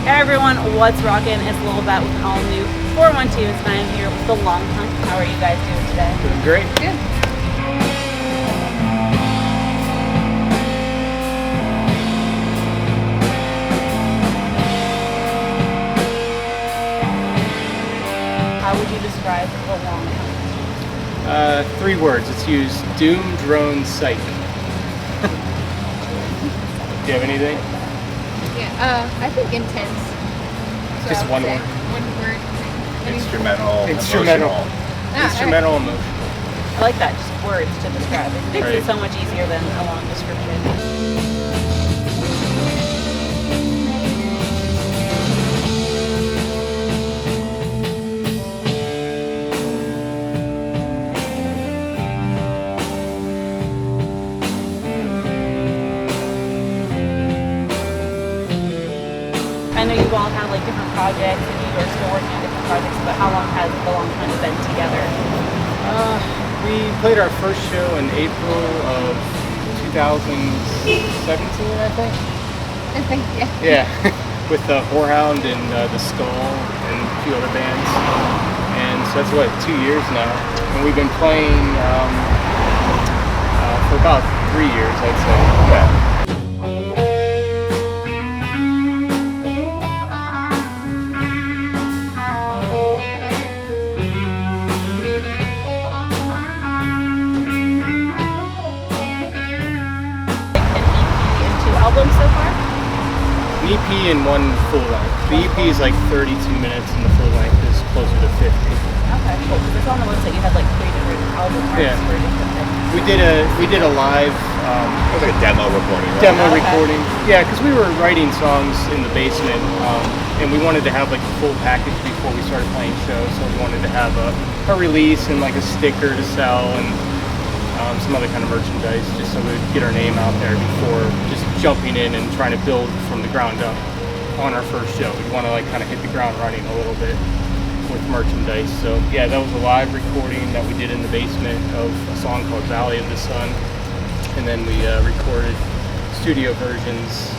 Hey everyone, what's rockin'? It's Lil Bet with an all new 412. It's I am here with the Long Hunt. How are you guys doing today? Doing great. Good. How would you describe the Long Hunt? 3 words. It's used: doom, drone, psych. Do you have anything? Yeah, I think intense. So Just one word. One word. Instrumental. Instrumental, emotional. I like that, just words to describe it. Makes it so much easier than a long description. I know you all have like different projects and you are still working on different projects, but how long has the Long Hunt been together? We played our first show in April of 2017, I think. I think, yeah. Yeah, with the Whorehound and the Skull and a few other bands. And so that's 2 years now. And we've been playing for about 3 years, I'd say. Yeah. Albums so far? An EP and 1 full length. The EP is like 32 minutes and the full length is closer to 50. Okay, cool. Because it's on the website you had like 3 different album arts for different things. We did a live It was like a demo recording, right? demo recording. Yeah, because we were writing songs in the basement, and we wanted to have like a full package before we started playing shows. So we wanted to have a release and like a sticker to sell and some other kind of merchandise, just so we'd get our name out there before just jumping in and trying to build from the ground up on our first show. We want to like kind of hit the ground running a little bit with merchandise. So yeah, that was a live recording that we did in the basement of a song called Valley of the Sun, and then we recorded studio versions.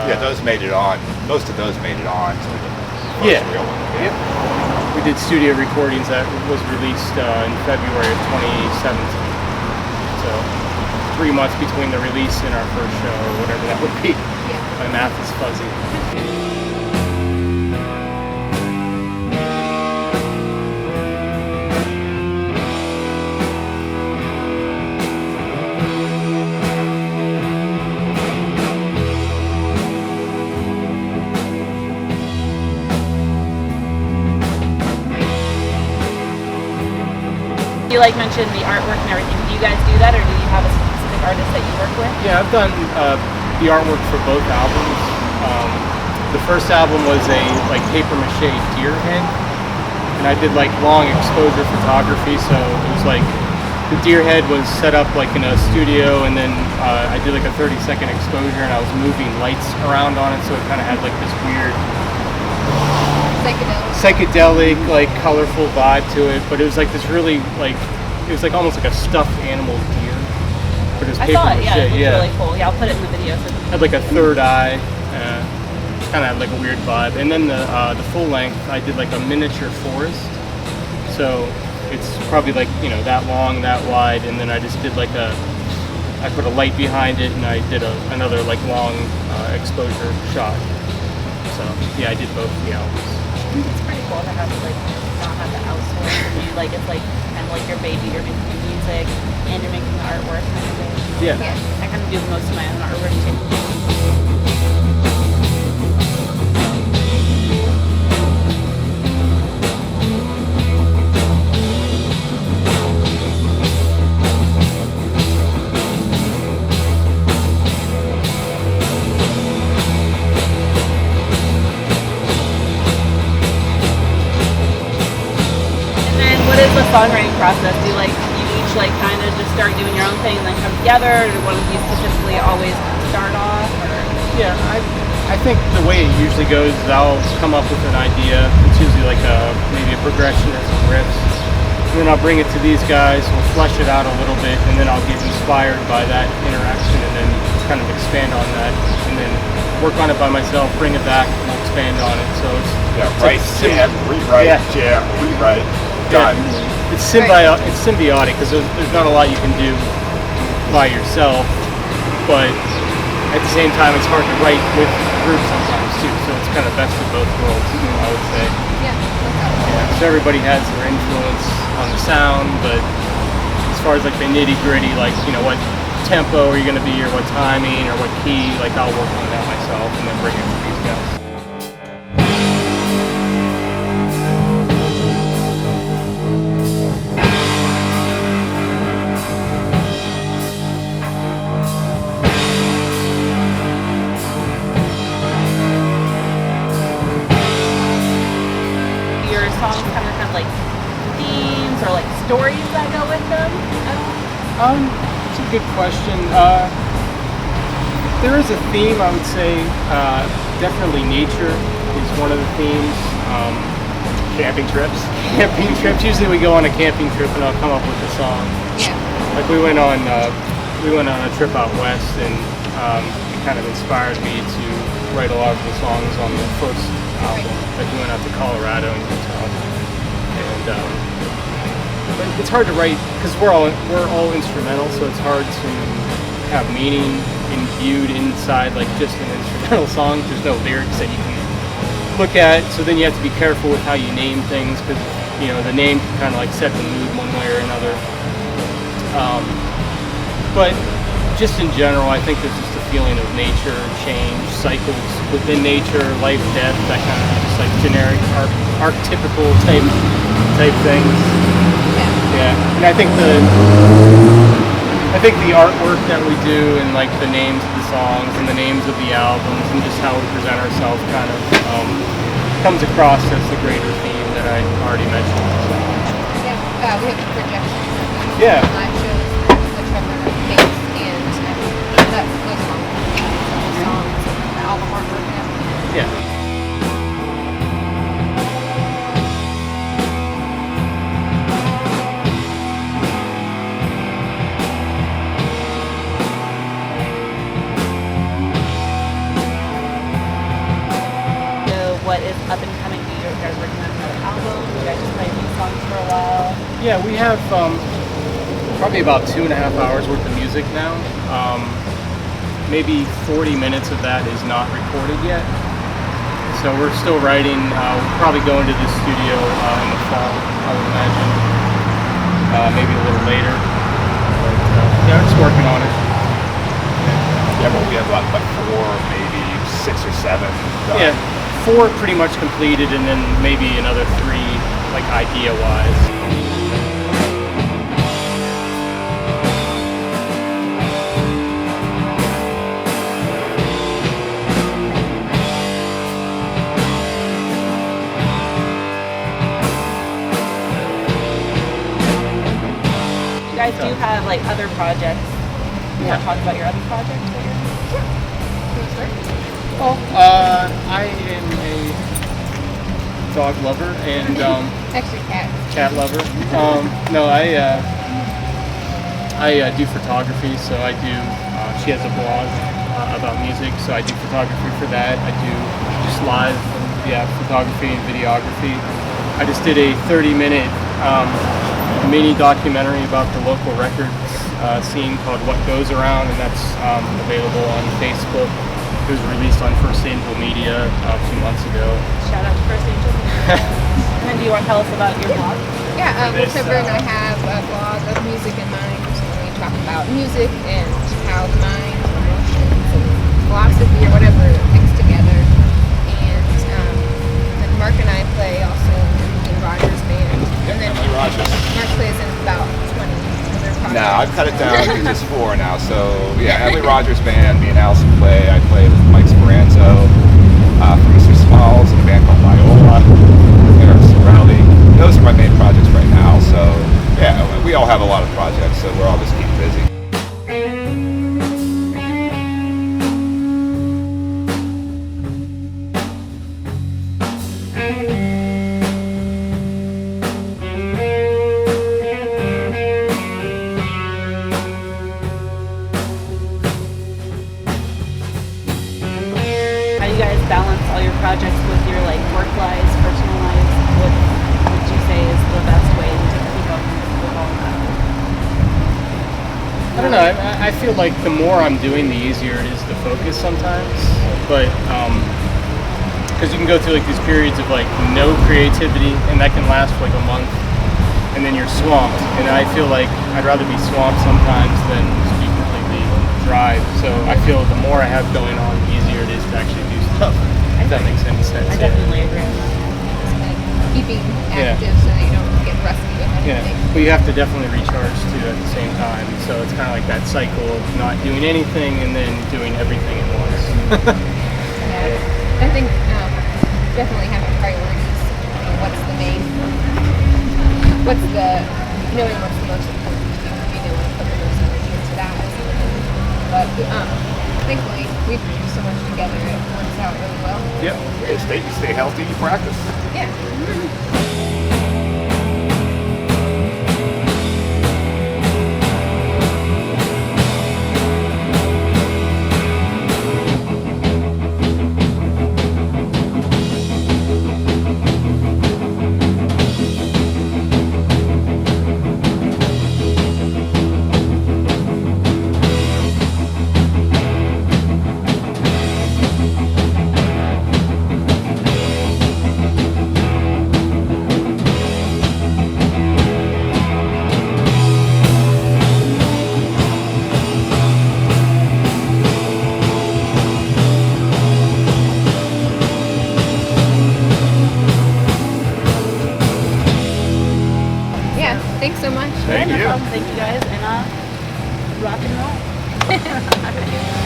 Yeah, those made it on. Most of those made it on to the first real one. Yep. We did studio recordings that was released in February of 2017. So 3 months between the release and our first show, or whatever that would be. Yeah. My math is fuzzy. You like mentioned the artwork and everything. Do you guys do that, or do you have a specific artist that you work with? Yeah, I've done the artwork for both albums. The first album was a like paper mache deer head, and I did like long exposure photography. So it was like the deer head was set up like in a studio, and then I did like a 30-second exposure, and I was moving lights around on it, so it kind of had like this weird psychedelic, like colorful vibe to it. But it was like this really like it was like almost like a stuffed animal deer. But it was I paper saw it, mache. yeah, it looked really cool. Yeah, I'll put it in the video. So Had like a third eye, kind of had like a weird vibe. And then the full length, I did like a miniature forest. So it's probably like, you know, that long, that wide, and then I just did like I put a light behind it, and I did another like long exposure shot. So yeah, I did both the albums. it's pretty cool to have like not have the outsource and you like it's like kind of like your baby. You're making the music and you're making the artwork and everything. Yeah. I kind of do most of my own artwork too. What is the songwriting process? Do you each kind of just start doing your own thing and then come together, or do one of you specifically always start off? Or? Yeah, I think the way it usually goes is I'll come up with an idea. It's usually like maybe a progression or some riffs, and then I'll bring it to these guys. We'll flesh it out a little bit, and then I'll get inspired by that interaction, and then kind of expand on that, and then work on it by myself, bring it back, and we'll expand on it. So it's write, jam, rewrite, jam, rewrite, done. It's symbiotic because there's not a lot you can do by yourself, but at the same time, it's hard to write with groups sometimes too. So it's kind of best of both worlds, I would say. Yeah. So everybody has their influence on the sound, but as far as like the nitty gritty, like what tempo are you going to be, or what timing, or what key, like I'll work on that myself and then bring it to these guys. Your songs have like themes or like stories that go with them? It's a good question. There is a theme, I would say. Definitely nature is one of the themes. Camping trips. Camping trips. Usually we go on a camping trip and I'll come up with a song. Like we went on a trip out west, and it kind of inspired me to write a lot of the songs on the first album. Like we went out to Colorado and Utah, and but it's hard to write because we're all instrumental, so it's hard to have meaning imbued inside like just an instrumental song. There's no lyrics that you can look at, so then you have to be careful with how you name things because the name can kind of like set the mood one way or another. But just in general, I think there's just a feeling of nature, change, cycles within nature, life, death, that kind of just like generic, archetypical type things. Yeah, and I think the artwork that we do, and like the names of the songs and the names of the albums and just how we present ourselves kind of comes across as the greater theme that I already mentioned. Yeah, we have projections. Yeah. Live shows, the Trevor makes, and that goes along with the songs and the album artwork and everything. Yeah. What is up and coming? You guys working on another album? You guys just playing these songs for a while? Yeah, we have probably about 2.5 hours worth of music now. Maybe 40 minutes of that is not recorded yet. So we're still writing. We'll probably go into the studio in the fall, I would imagine. Maybe a little later. But yeah, we're just working on it. Yeah, but we have like 4, maybe 6 or 7 done. Yeah. 4 pretty much completed, and then maybe another 3, like idea-wise. You guys do have like other projects. You want to talk about your other projects that you're Well, I am a dog lover and Actually, cat lover. No, I do photography, so I do. She has a blog about music, so I do photography for that. I do just live, photography and videography. I just did a 30-minute mini documentary about the local record scene called "What Goes Around," and that's available on Facebook. It was released on First Angel Media a few months ago. shout out to First Angel. And then do you want to tell us about your blog? Yeah, Trevor and I have a blog of music in mind, and we talk about music and how the mind, emotions, and philosophy or whatever mix together. And then Mark and I play also in Emily Rodgers Band. And then Emily Rodgers. Mark plays in about 20 other projects. No, I've cut it down to just 4 now. So yeah, Emily Rodgers Band, me and Allison play. I play with Mike Speranzo from Mr. Smalls in a band called Viola. Eric Sorelli. Those are my main projects right now. So yeah, we all have a lot of projects, so we're all just keeping busy. like work lives, personal lives? What would you say is the best way to keep up with all of that? I don't know. I feel like the more I'm doing, the easier it is to focus sometimes. But because you can go through like these periods of like no creativity, and that can last for like a month, and then you're swamped. And I feel like I'd rather be swamped sometimes than just be completely dry. So I feel the more I have going on, the easier it is to actually do stuff. If that makes any sense. I definitely agree with that. Just kind of keeping active so that you don't get rusty with Yeah, anything. but you have to definitely recharge too at the same time. So it's kind of like that cycle of not doing anything and then doing everything at once. Yeah. I think definitely having priorities. What's the main? Knowing what's the most important to you. You know, want to put the most energy into that. But thankfully, we do so much together. It works out really well. Yep. You stay healthy, you practice. Yeah. Thanks so much. Thank No you. problem. Thank you guys, and rock and roll.